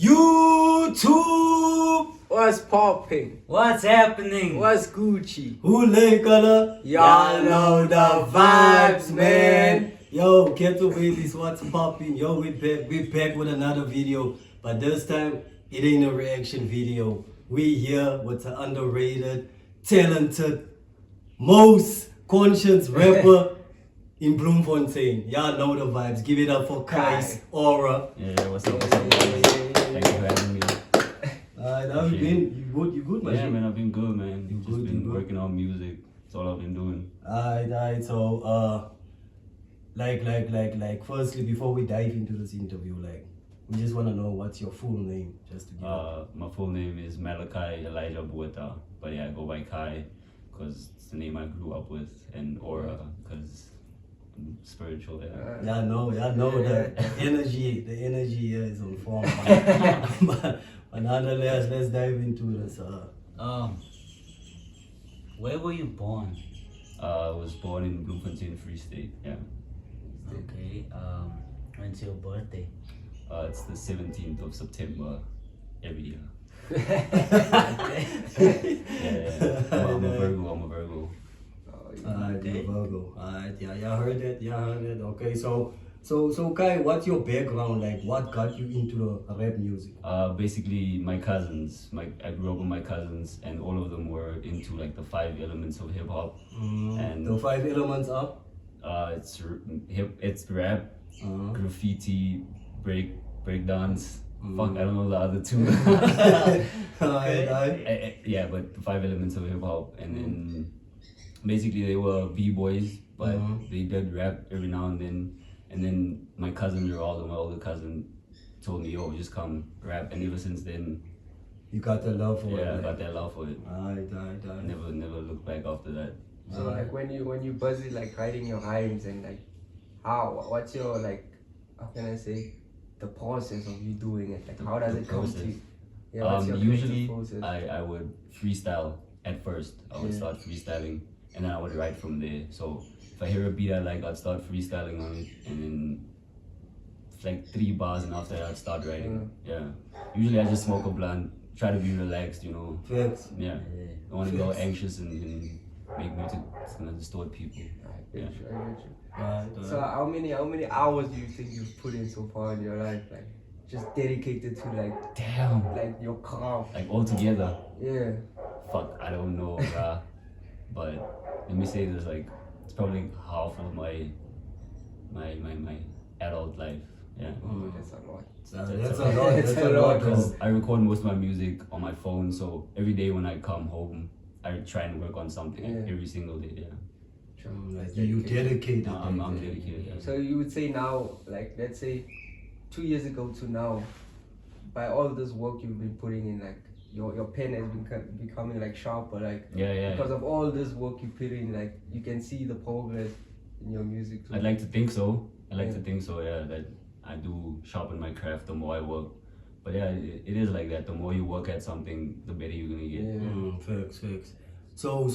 YouTube! What's popping? What's happening? What's Gucci? Who like color? Y'all know the vibes, man. Yo, Ghetto Babies, what's popping? Yo, we back with another video. But this time, it ain't a reaction video. We here with the underrated, talented, most conscious rapper in Bloemfontein. Y'all know the vibes. Give it up for Kai's Aura. Yeah, what's up? Thank you for having me. How you been? You good, man? Yeah, man, I've been good, man. You Just good, been you good? working on music. That's all I've been doing. Alright, so firstly, before we dive into this interview, we just want to know what's your full name, just to give My full name is Malachi Elijah Bueta, but yeah, I go by Kai because it's the name I grew up with, and Aura because I'm spiritual. Yeah. Y'all know the energy here is on form. But nonetheless, let's dive into this. Where were you born? I was born in Bloemfontein, Free State. Yeah. Okay. When's your birthday? It's the 17th of September every year. Okay. Yeah. I'm a Virgo. Alright, Virgo. Alright, yeah, y'all heard that. Okay, so Kai, what's your background like? What got you into the rap music? Basically, my cousins. I grew up with my cousins, and all of them were into like the 5 elements of hip hop. And The 5 elements are? It's rap, graffiti, break dance. Fuck, I don't know the other 2. Yeah, but the 5 elements of hip hop, and then basically they were b-boys, but they did rap every now and then. And then my cousin Geraldo, my older cousin, told me, "Yo, just come rap." And ever since then, You got the love for it. yeah, I got that love for it. Alright. Never looked back after that. So like when you busy like writing your rhymes and like what's your like how can I say the process of you doing it? Like how does The it come to process. you? Yeah, what's your creative Usually process? I would freestyle at first. I would start freestyling, and then I would write from there. So if I hear a beat I like, I'd start freestyling on it, and then it's like 3 bars, and after that I'd start writing. Yeah. Usually I just smoke a blunt, try to be relaxed, you know. Facts. Yeah. I want to go anxious and make music. It's gonna distort people. I get you. Alright. So how many hours do you think you've put in so far in your life, like just dedicated to Damn. like your craft? Like all together. Yeah. Fuck, I don't know, bruh. But let me say this, like it's probably half of my adult life. Yeah. Oh, that's a lot. That's a lot. Because I record most of my music on my phone, so every day when I come home, I try and work on something every single day. Yeah. Like you dedicated. I'm dedicated. Yeah. So you would say now, like let's say 2 years ago to now, by all this work you've been putting in, like your pen has been becoming like sharper, like because of all this work you put in, like you can see the progress in your music too. I'd like to think so. Yeah, that I do sharpen my craft the more I work. But yeah, it is like that. The more you work at something, the better you're gonna get. Facts. So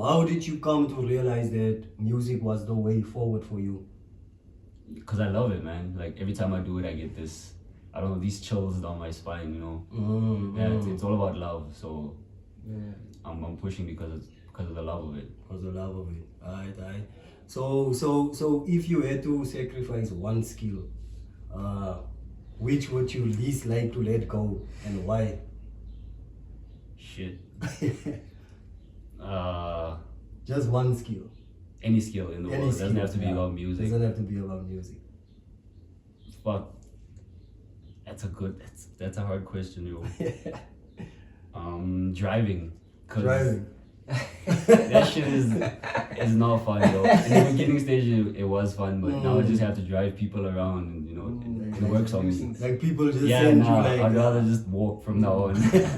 how did you come to realize that music was the way forward for you? Because I love it, man. Like every time I do it, I get this, I don't know, these chills down my spine, you know. Yeah, it's all about love. So I'm pushing because of the love of it. Because the love of it. Alright. So if you had to sacrifice one skill, which would you least like to let go and why? Shit. Just one skill. Any skill in the world. Doesn't have to be about music. Doesn't have to be about music. Fuck. That's a hard question, yo. Driving. Driving. That shit is not fun, though. In the beginning stage, it was fun, but now I just have to drive people around, and you know, it works on me. Like people just send you like. I'd rather just walk from now on. Like,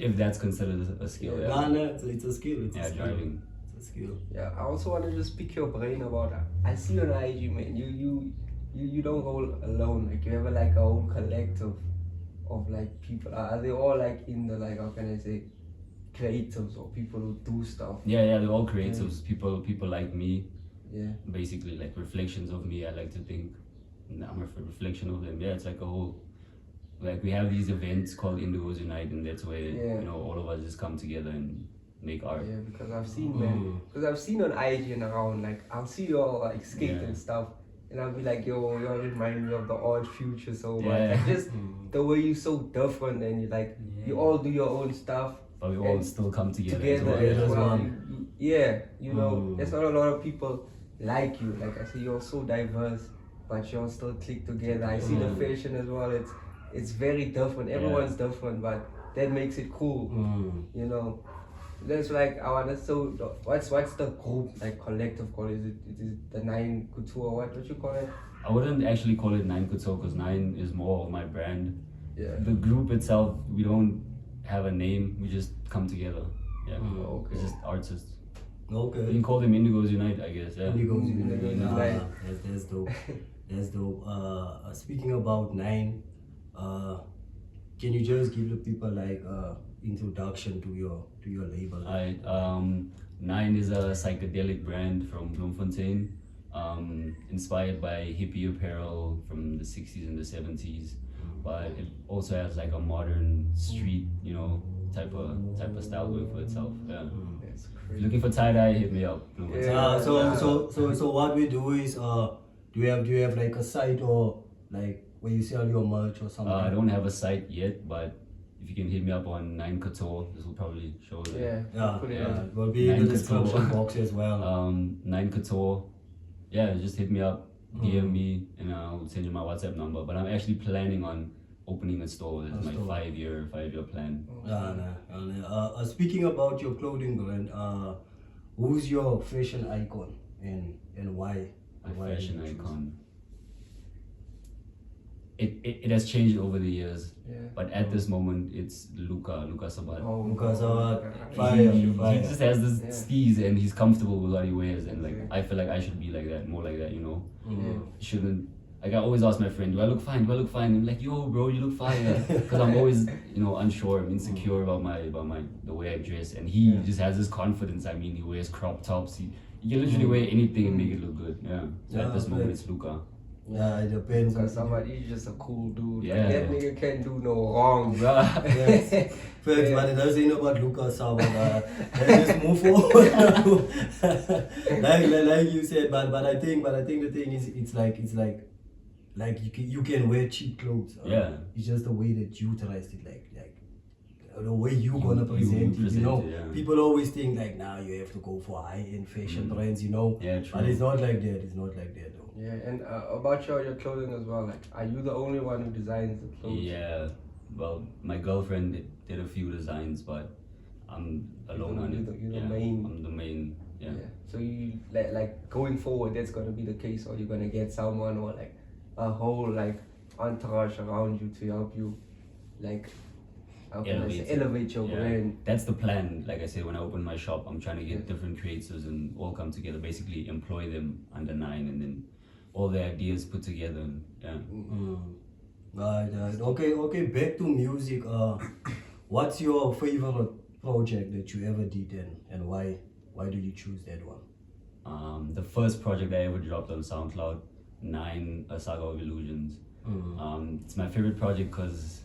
if that's considered a skill, yeah. Nah, it's a skill. It's a skill. Driving. It's a skill. Yeah, I also want to just pick your brain about that. I see you on IG, man. You don't roll alone. Like you have like a whole collective of like people. Are they all like in the like how can I say creatives or people who do stuff? Yeah, they're all creatives. People like me. Yeah. Basically like reflections of me. I like to think I'm a reflection of them. Yeah, it's like a whole like we have these events called Indigos Unite, and that's where Yeah. you know all of us just come together and make art. Yeah, because I've seen, man. Because I've seen on IG and around, like, I'll see you all, like, skate Yeah. and stuff. And I'll be like, yo, y'all remind me of the odd future so much. Yeah. Like, just the way you're so different and you, like, you all do your own stuff. But we all And still come together. Together as as well. well. Yeah, you know, there's not a lot of people like you. Like I say, you're so diverse, but you all still click together. I see the fashion as well. It's very different. Everyone's different, but that makes it cool. You know, that's like I wanna. So what's the group like collective called? Is it the 9 Couture? What you call it? I wouldn't actually call it 9 Couture because 9 is more of my brand. Yeah. The group itself, we don't have a name. We just come together. Yeah. Okay. It's just artists. Okay. You can call them Indigos Unite, I guess. Yeah. Indigos Indigos Unite. Unite. That's dope. That's dope. Speaking about 9, can you just give the people like introduction to your label? Alright. 9 is a psychedelic brand from Bloemfontein, inspired by hippie apparel from the 60s and the 70s, but it also has like a modern street, you know, type of style going for itself. Yeah. That's If you're crazy. looking for tie-dye, hit me up. Yeah. So what we do is do you have like a site or like where you sell your merch or something? I don't have a site yet, but if you can hit me up on 9 Couture, this will probably show it. Yeah. Put it Yeah, on. it will be in the 9 description Couture. box as well. 9 Couture. Yeah, just hit me up, DM me, and I'll send you my WhatsApp number. But I'm actually planning on opening a store. It's my store. 5-year plan. Speaking about your clothing brand, who's your fashion icon and why? My Why did fashion you choose? icon. It has changed over the years, Yeah. but at this moment it's Luca Sabat. Oh, Because He, fire. he just has this Yeah. steez and he's comfortable with what he wears, and like Okay. I feel like I should be like that, more like that, you know. Yeah. Shouldn't, like I always ask my friend, do I look fine? I'm like, yo bro, you look fine, because I'm always, you know, unsure, I'm insecure about the way I dress, and he just has this confidence. I mean, he wears crop tops, he can literally wear anything and make it look good. Yeah. So Yeah, at this moment right. it's Luca. Yeah, it depends. Because somebody's just a cool dude. Yeah. Like, that nigga can't do no wrong. Bruh. Yes. Facts, but it doesn't about Lucas Saba. Let's just move forward. like you said, but I think the thing is it's like you can wear cheap clothes. Yeah. It's just the way that you dressed it, like the way you gonna present it. You present know, it, yeah. people always think like now you have to go for high-end fashion brands. You know, Yeah, true. but it's not like that. It's not like that though. Yeah, and about your clothing as well. Like, are you the only one who designs the clothes? Yeah. Well, my girlfriend did a few designs, but I'm alone on it. You're the Yeah, main. I'm the main. Yeah. So you like going forward, that's gonna be the case, or you're gonna get someone or like a whole like entourage around you to help you, like, how can I say, Elevate it. elevate your Yeah. brand. That's the plan. Like I said, when I open my shop, I'm trying to get different creators and all come together. Basically, employ them under 9, and then all the ideas put together. And, yeah. Right. Okay. Back to music. What's your favorite project that you ever did, and why? Why did you choose that one? The first project I ever dropped on SoundCloud, 9, A Saga of Illusions. It's my favorite project because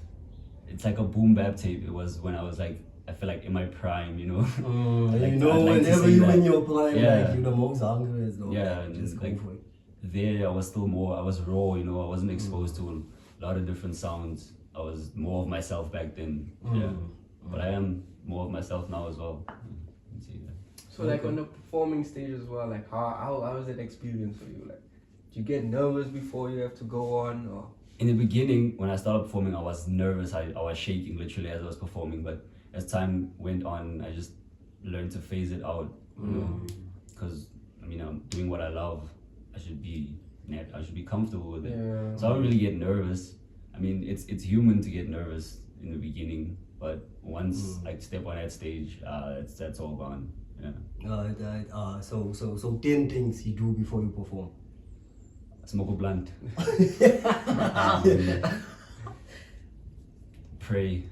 it's like a boom bap tape. It was when I was like, I feel like in my prime, you know. Like, you know, I'd like to whenever say you that. in your prime, Yeah. like you're the most hungry, though. Yeah, like, just go like- for it. There I was still more, I was raw, you know, I wasn't exposed to a lot of different sounds. I was more of myself back then. Yeah. But I am more of myself now as well. You can see that. So like on the performing stage as well, like how is that experience for you? Like, do you get nervous before you have to go on, or? In the beginning, when I started performing, I was nervous. I was shaking literally as I was performing. But as time went on, I just learned to phase it out, you know. Because I mean, I'm doing what I love. I should be comfortable with it. Yeah. So I don't really get nervous. I mean, it's human to get nervous in the beginning, but once I step on that stage, that's all gone. Yeah. So 10 things you do before you perform. Smoke a blunt. Pray.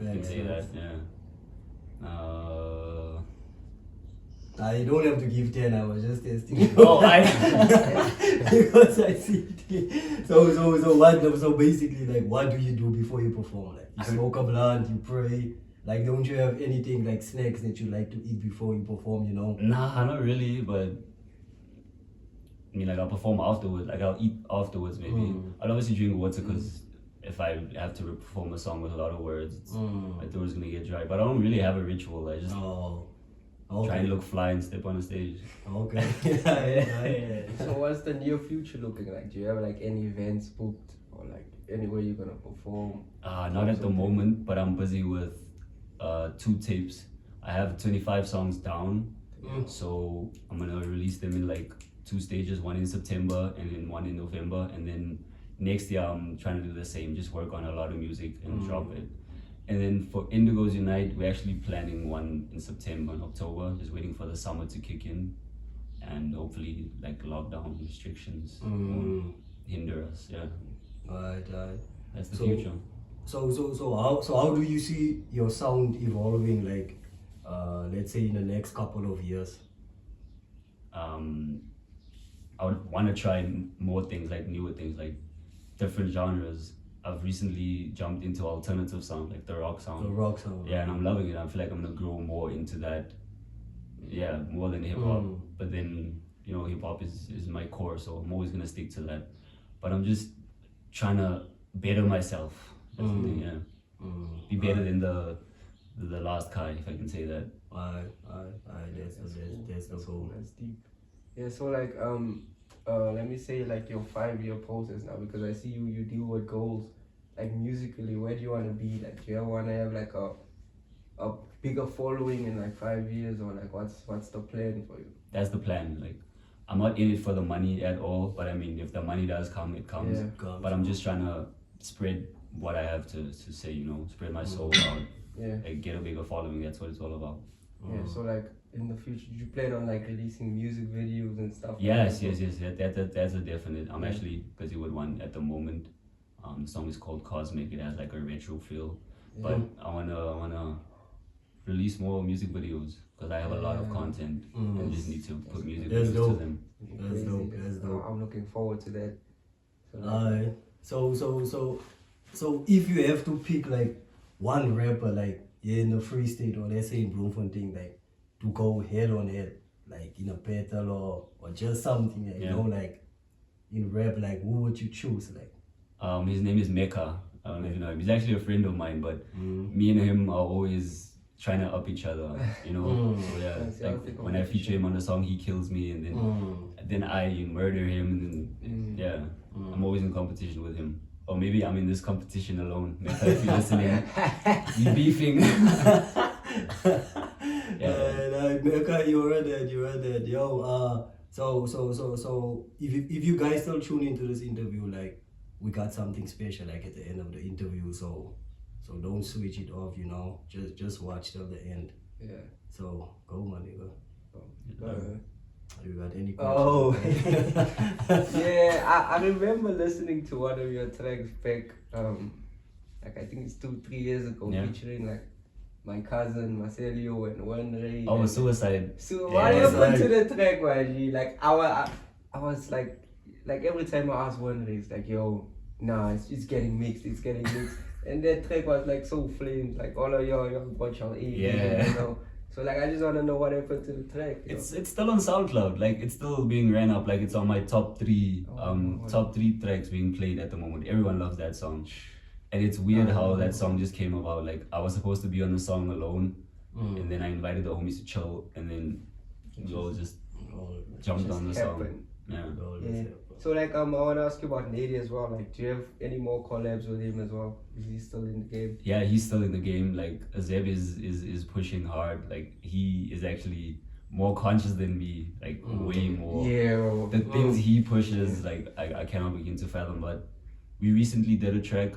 You can say that. Yeah. I don't have to give 10, I was just testing. Oh, Because I see it. So basically, like, what do you do before you perform? Like, you smoke a blunt, you pray. Like, don't you have anything like snacks that you like to eat before you perform, you know? Nah, not really, but I mean, like, I'll perform afterwards. Like, I'll eat afterwards, maybe. I'll obviously drink water because if I have to perform a song with a lot of words, my throat's gonna get dry. But I don't really have a ritual. I just try and look fly and step on the stage. Okay. Yeah. So what's the near future looking like? Do you have like any events booked or like anywhere you're gonna perform? Not at the moment, but I'm busy with 2 tapes. I have 25 songs down, so I'm gonna release them in like 2 stages, one in September and then one in November, and then next year I'm trying to do the same, just work on a lot of music and drop it. And then for Indigos Unite, we're actually planning one in September and October, just waiting for the summer to kick in, and hopefully like lockdown restrictions won't hinder us. Yeah. Alright. That's the future. So how do you see your sound evolving, like, let's say in the next couple of years? I would want to try more things, like newer things, like different genres. I've recently jumped into alternative sound, like the rock sound. The rock sound. Yeah, and I'm loving it. I feel like I'm gonna grow more into that. Yeah, more than hip hop. But then, you know, hip hop is my core, so I'm always gonna stick to that. But I'm just trying to better myself. That's the thing, yeah. Be better than the last Kai, if I can say that. That's the goal. That's deep. Yeah, so like let me say like your 5-year process now, because I see you deal with goals. Like musically, where do you want to be? Like, do you want to have like a bigger following in like 5 years, or like what's the plan for you? That's the plan. Like, I'm not in it for the money at all, but I mean, if the money does come, it comes. Yeah. But I'm just trying to spread what I have to say, you know, spread my soul out. Yeah. Like, get a bigger following. That's what it's all about. Yeah. So like in the future, do you plan on like releasing music videos and stuff? Yes. That's a definite. I'm actually busy with one at the moment. The song is called Cosmic. It has like a retro feel, but I wanna release more music videos because I have a lot of content and just need to put music videos to them. That's dope. I'm looking forward to that. So if you have to pick like one rapper, like in the Free State or let's say in Bloemfontein, like to go head on head, like in a battle or just something, like, you know, like in rap, like who would you choose? Like his name is Mecca. I don't know if you know him. He's actually a friend of mine, but me and him are always trying to up each other, you know. So yeah, like when I feature him on the song, he kills me, and then I murder him, and then yeah, I'm always in competition with him. Or maybe I'm in this competition alone. Mecca, if you're listening, we beefing. Mecca, you heard that, yo. So if you guys still tune into this interview, like we got something special like at the end of the interview, so don't switch it off, you know. Just watch till the end. Yeah. So go, my nigga. You got any questions? Oh, yeah. I remember listening to one of your tracks back, like I think it's 2-3 years ago, featuring like my cousin Marcelio and One Ray. Oh, Suicide. So what happened to the track, YG? Like I was like every time I asked One Ray, it's like, yo, nah, it's getting mixed. And that track was like so flamed, like all of your bunch of you know. So like I just wanna know what happened to the track. It's still on SoundCloud, like it's still being ran up, like it's on my top three tracks being played at the moment. Everyone loves that song. And it's weird how that song just came about. Like I was supposed to be on the song alone, and then I invited the homies to chill, and then we all just jumped on the song. Yeah. So like I want to ask you about Nady as well. Like, do you have any more collabs with him as well? Is he still in the game? Yeah, he's still in the game. Like Zeb is pushing hard. Like he is actually more conscious than me. Like way more. Yeah. The things he pushes, like I cannot begin to fathom. But we recently did a track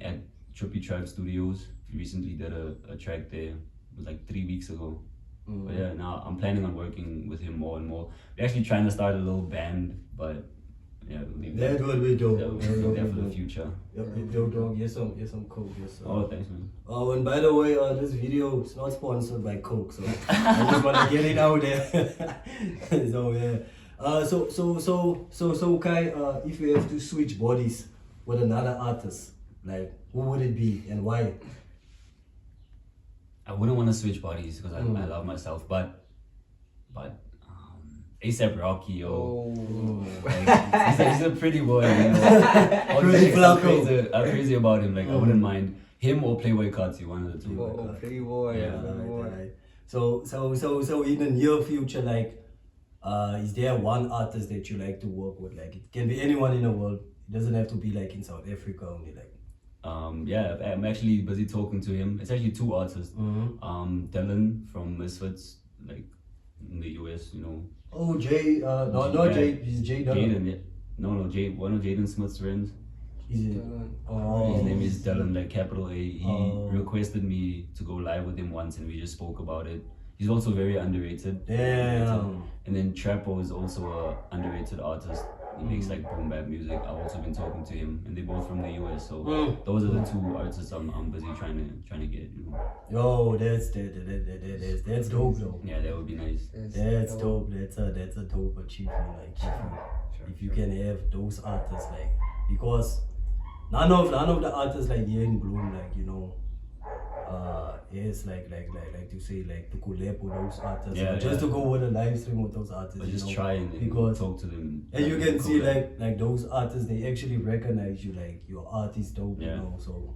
at Trippy Tribe Studios. We recently did a track there. It was like 3 weeks ago. But yeah, now I'm planning on working with him more and more. We're actually trying to start a little band, but Yeah, we'll leave That would be dope. That would be That would there be for the dope. future. Yep, dope dog. Yes, some coke. Yes, Oh, thanks, man. Oh, and by the way, this video is not sponsored by Coke, so I just wanna get it out there. So yeah. So Kai, if you have to switch bodies with another artist, like who would it be and why? I wouldn't want to switch bodies because I love myself, but ASAP Rocky, Oh. like, he's a pretty boy, you know. All the Pretty chicks Flacco. are crazy about him. Like I wouldn't mind him or Playboy Carti, one of the two. Oh, Playboy. Yeah. Playboy. Right. So in the near future, like, is there one artist that you like to work with? Like, it can be anyone in the world. It doesn't have to be like in South Africa only. Like, Yeah, I'm actually busy talking to him. It's actually two artists. Dylan from Misfits, like in the US, you know. oh Jay, no, not Jay. He's Jay Dillon. Jaden, yeah. No, one of Jaden Smith's friends. Is it? Dylan. Oh, His name is Dylan, like capital A. He Oh. requested me to go live with him once, and we just spoke about it. He's also very underrated. Damn. And then Trapo is also a underrated artist. He makes like boom bap music. I've also been talking to him, and they're both from the US. So those are the two artists I'm busy trying to get. You know. Yo, that's dope though. Yeah, that would be nice. That's dope. That's a dope achievement. Like if you can have those artists, like, because none of the artists like here in Bloom, like, you know, is like to say, like, to collab with those artists, Yeah, or just yeah. to go with a live stream with those artists. But you just know, try and because talk to them. and you can see collab. like those artists, they actually recognize you, like your art is dope, you Yeah. know. So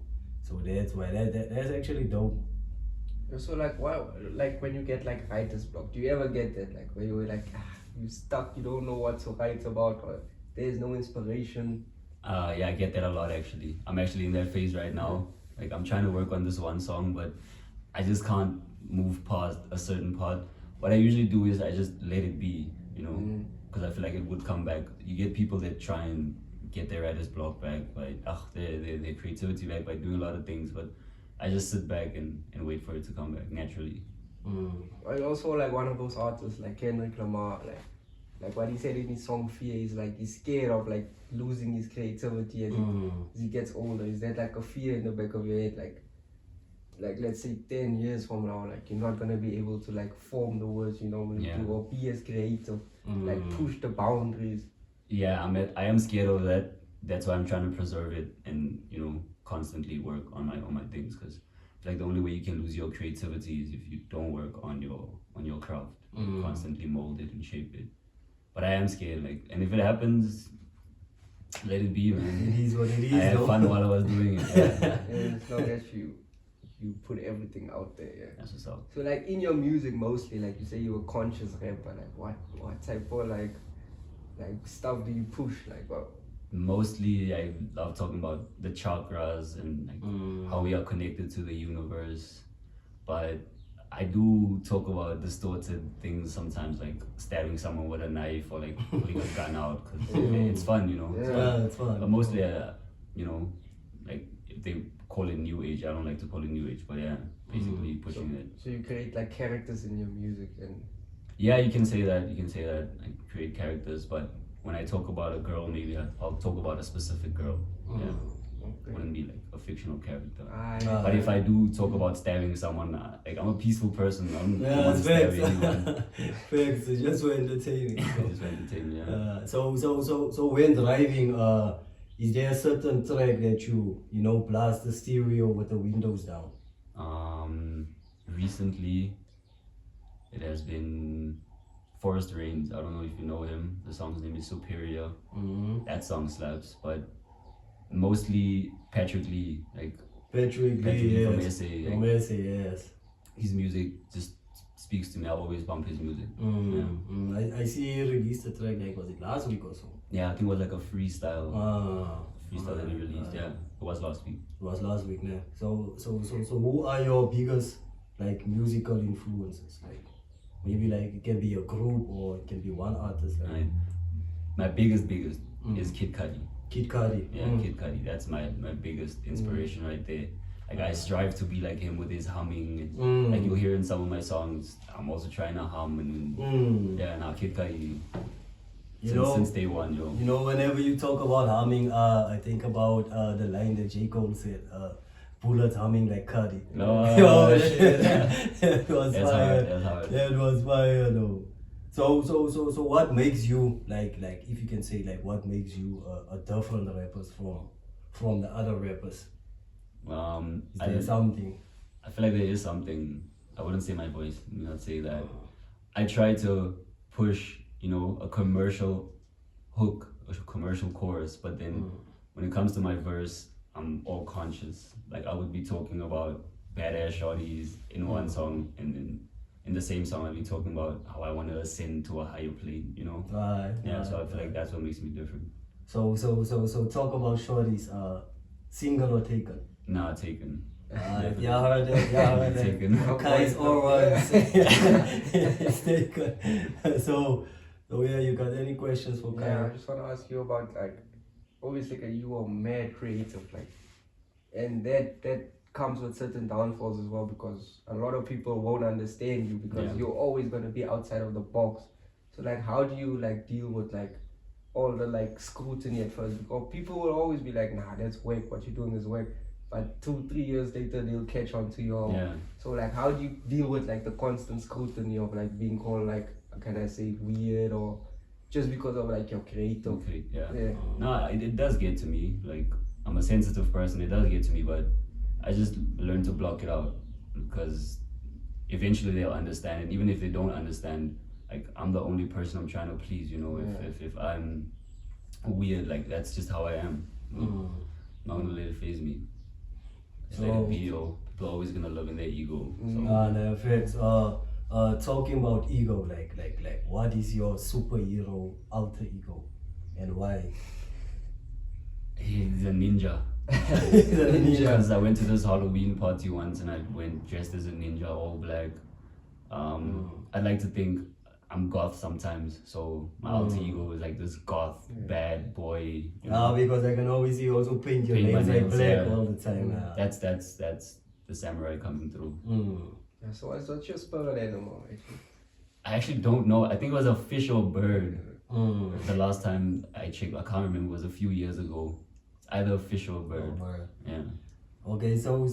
that's why that's actually dope. So like, wow, like when you get like writer's block, do you ever get that, like where you're like, you stuck, you don't know what to write about, or there's no inspiration? Yeah, I get that a lot actually. I'm actually in that phase right now. Like I'm trying to work on this one song, but I just can't move past a certain part. What I usually do is I just let it be, you know, because I feel like it would come back. You get people that try and get their writer's block back by their creativity back by doing a lot of things, but I just sit back and wait for it to come back naturally. I also like one of those artists like Kendrick Lamar, like what he said in his song Fear is like he's scared of like losing his creativity as he gets older. Is that like a fear in the back of your head, like let's say 10 years from now, like you're not gonna be able to like form the words you normally do or be as creative, like push the boundaries? Yeah, I am scared of that. That's why I'm trying to preserve it and, you know, constantly work on my things, because like the only way you can lose your creativity is if you don't work on your craft, constantly mold it and shape it. But I am scared, like, and if it happens, let it be, man. It is what it is. I had though. fun while I was doing it. Yeah. And as long as you put everything out there, yeah. That's what's up. So like in your music mostly, like you say you're a conscious rapper, like what type of like stuff do you push, like what? Mostly I love talking about the chakras and like how we are connected to the universe, but I do talk about distorted things sometimes, like stabbing someone with a knife or like pulling a gun out, because it's fun, you know. Yeah, it's fun. But mostly, you know, like if they call it new age, I don't like to call it new age, but yeah, basically pushing it. So you create like characters in your music, and Yeah, you can say that. Like create characters, but when I talk about a girl, maybe I'll talk about a specific girl. Yeah, wouldn't be like a fictional character. But if I do talk about stabbing someone, like I'm a peaceful person. I don't want to stab anyone. Facts. It's just for entertaining. Just entertain, yeah. So when driving, is there a certain track that you know blast the stereo with the windows down? Recently, it has been Forest Rains. I don't know if you know him. The song's name is Superior. That song slaps, but mostly Patrick Lee, like Patrick Lee, from yes. SA. From Like, SA, yes. his music just speaks to me. I always bump his music. I see he released a track, like, was it last week or so? Yeah, I think it was like a freestyle. Freestyle that he alright, released. Yeah, it was last week. It was last week, man. So who are your biggest like musical influences? Like maybe like it can be a group or it can be one artist. Like My biggest is Kid Cudi. Kid Cudi. Yeah, Kid Cudi. That's my biggest inspiration right there. Like I strive to be like him with his humming. And, like you'll hear in some of my songs, I'm also trying to hum and yeah. Now Kid Cudi, since day one, yo. You know, whenever you talk about humming, I think about the line that J. Cole said, bullets humming like Cuddy. No, that was that's fire. hard, that's hard. That was fire, though. So what makes you, like, if you can say, like, what makes you a different rapper from the other rappers? Is there something? I feel like there is something. I wouldn't say my voice, let me not say that. I try to push, you know, a commercial hook, a commercial chorus, but then when it comes to my verse, I'm all conscious. Like I would be talking about badass shorties in one song, and then in the same song I'd be talking about how I want to ascend to a higher plane, you know? So I feel like that's what makes me different. So talk about shorties, single or taken? Nah, taken. Y'all heard that? Taken. Kai's Aura is taken. So yeah, you got any questions for Kai? Yeah, I just want to ask you about, like, obviously like, you are mad creative, like, and that comes with certain downfalls as well, because a lot of people won't understand you because you're always going to be outside of the box. So like, how do you like deal with like all the like scrutiny at first? Because people will always be like, nah, that's whack, what you're doing is whack, but 2-3 years later they'll catch on to your So like, how do you deal with like the constant scrutiny of like being called like, can I say, weird, or just because of like your creative? Okay, no, it does get to me. Like, I'm a sensitive person, it does get to me, but I just learn to block it out, because eventually they'll understand, and even if they don't understand, like, I'm the only person I'm trying to please, you know. If I'm weird, like, that's just how I am. Not gonna let it faze me. Just let it be, yo. People are always gonna live in their ego. No, facts. Talking about ego, like, what is your superhero alter ego, and why? He's a ninja. Because I went to this Halloween party once and I went dressed as a ninja, all black. I'd like to think I'm goth sometimes, so my alter ego is like this goth bad boy. Because I can always see also paint your nails like black all the time. That's the samurai coming through. Yeah, so what's your spirit animal actually? I actually don't know. I think it was a fish or bird. The last time I checked, I can't remember, it was a few years ago. It's either a fish or a bird. Yeah. Okay, so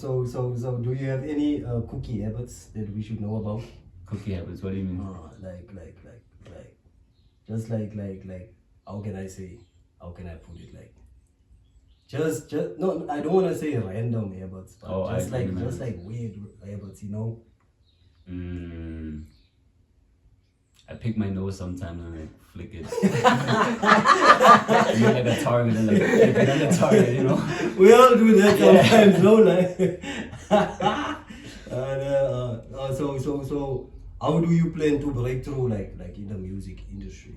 do you have any cookie habits that we should know about? Cookie habits, what do you mean? Just like how can I put it, like just no, I don't want to say random habits, but just like weird habits, you know. I pick my nose sometimes and like flick it. You like a target and like flick it on the target, you know. We all do that sometimes, no? Like, so how do you plan to break through, like in the music industry?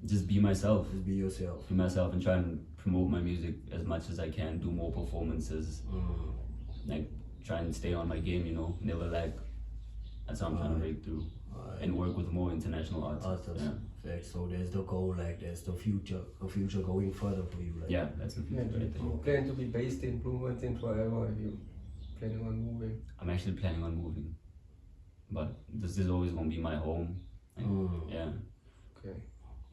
Just be myself. Just be yourself. Be myself and try and promote my music as much as I can. Do more performances. Like, try and stay on my game, you know. Never lag. That's how I'm trying to break through. And work with more international artists. Yeah. So there's the goal, like there's the future going further for you. Like. Yeah, that's the future. Do you plan to be based in Bloemfontein forever? Are you planning on moving? I'm actually planning on moving, but this is always gonna be my home. Yeah.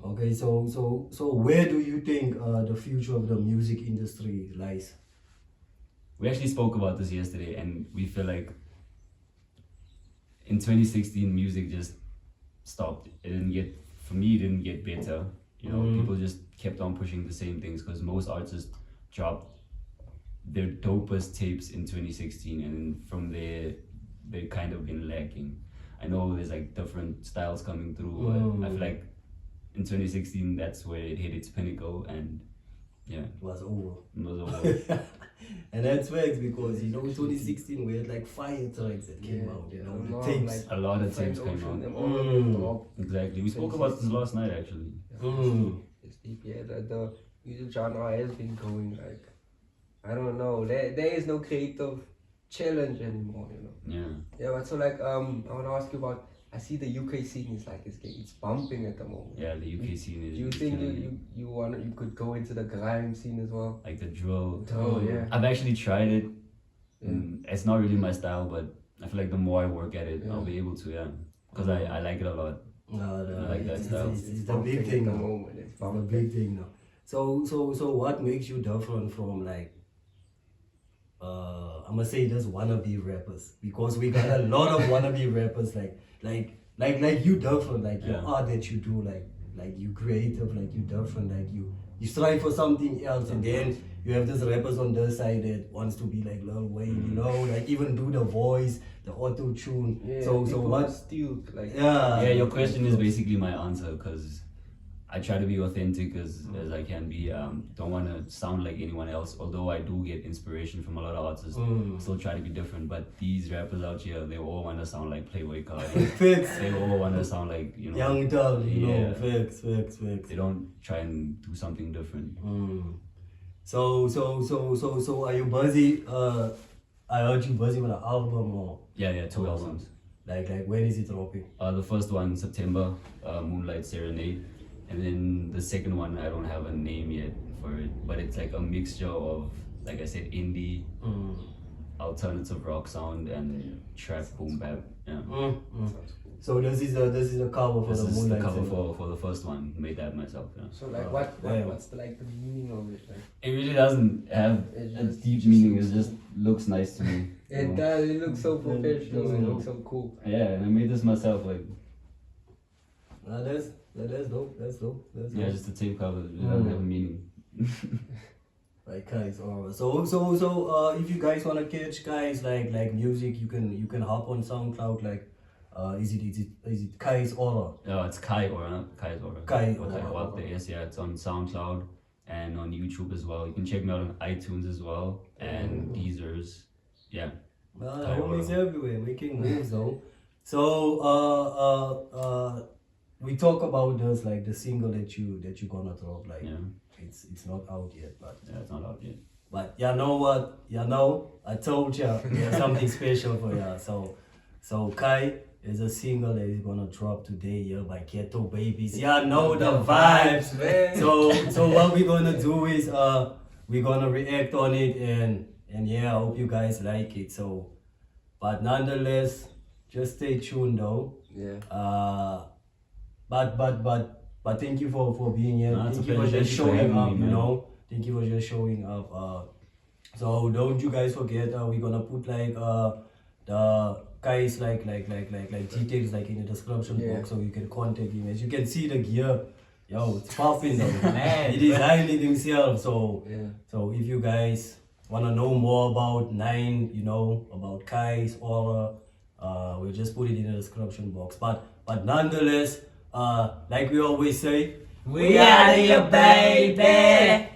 Okay. So where do you think the future of the music industry lies? We actually spoke about this yesterday, and we feel like in 2016 music just stopped. It didn't get better. You know, people just kept on pushing the same things because most artists dropped their dopest tapes in 2016, and from there they've kind of been lacking. I know there's like different styles coming through, but I feel like in 2016 that's where it hit its pinnacle, and it was over. And that's facts, because you know 2016 we had like 5 tracks that came out, you know, the tapes. A lot of tapes came out. Exactly. We spoke about this last night actually. It's deep, the music genre has been going like, I don't know, there is no creative challenge anymore, you know. Yeah, but so like I want to ask you about, I see the UK scene is like it's bumping at the moment. Yeah, the UK scene is. Do you think you could go into the grime scene as well? Like the drill. Yeah. I've actually tried it. It's not really my style, but I feel like the more I work at it, I'll be able to. Because I like it a lot. like that style. It's the big thing at the now. moment. It's It's the big thing now. So what makes you different from like I'm gonna say just wannabe rappers, because we got a lot of wannabe rappers like you different, like your art that you do, like you creative, like you different, like you strive for something else, and then you have these rappers on the side that wants to be like Lil Wayne, you know, like even do the voice, the auto tune. Yeah, so people what? still like Yeah, your question is basically my answer, because I try to be authentic as I can be. Don't want to sound like anyone else, although I do get inspiration from a lot of artists. Still try to be different, but these rappers out here, they all want to sound like Playboy Cardi. Fix. They all want to sound like, you know, Young Thug, you know, Yeah. fix. They don't try and do something different. So are you busy? I heard you busy with an album, or Yeah, 2 albums. like when is it dropping? The first one, September, Moonlight Serenade. And then the second one, I don't have a name yet for it, but it's like a mixture of, like I said, indie, alternative rock sound, and trap boom bap. Yeah. So this is a cover for This the is the Moonlight. cover Serenade. for the first one. Made that myself. Yeah. So like damn. what's the like the meaning of it? Like It really doesn't have It's a just- deep just meaning. looks It just looks nice to me. you it know? does. It looks so professional. It looks so cool. Yeah, and I made this myself. Like, That's dope. That's dope. yeah, just the tape cover. It doesn't have a meaning. Like guys, alright. So if you guys wanna catch guys like music, you can hop on SoundCloud. Like, is it Kai's Aura? No, it's Kai Aura, not Kai's Aura. Kai But I Aura. up there. Yes, yeah, it's on SoundCloud and on YouTube as well. You can check me out on iTunes as well and Deezer's. Yeah. Kai Homies Aura. everywhere making moves though. So we talk about this, like the single that you gonna drop. Like Yeah. it's not out yet, but Yeah, it's not out yet. you know what? You know, I told you there's something special for you. So Kai is a single that is gonna drop today, yeah, by Ghetto Babies. Yeah, know the vibes. man. So what we're gonna do is we're gonna react on it, and yeah, I hope you guys like it. So, but nonetheless, just stay tuned though. Yeah. But thank you for being here. No, it's Thank a you for pleasure. just Thank you for showing having up, me, you man. know. Thank you for just showing up. So don't you guys forget, we're gonna put like the guys like details like in the description box, so you can contact him. As you can see the gear, yo, it's popping though. Man, He designed it himself. So Yeah. so if you guys wanna know more about Nine, you know, about Kai's Aura, we'll just put it in the description box. But nonetheless, like we always say, we out of here, baby.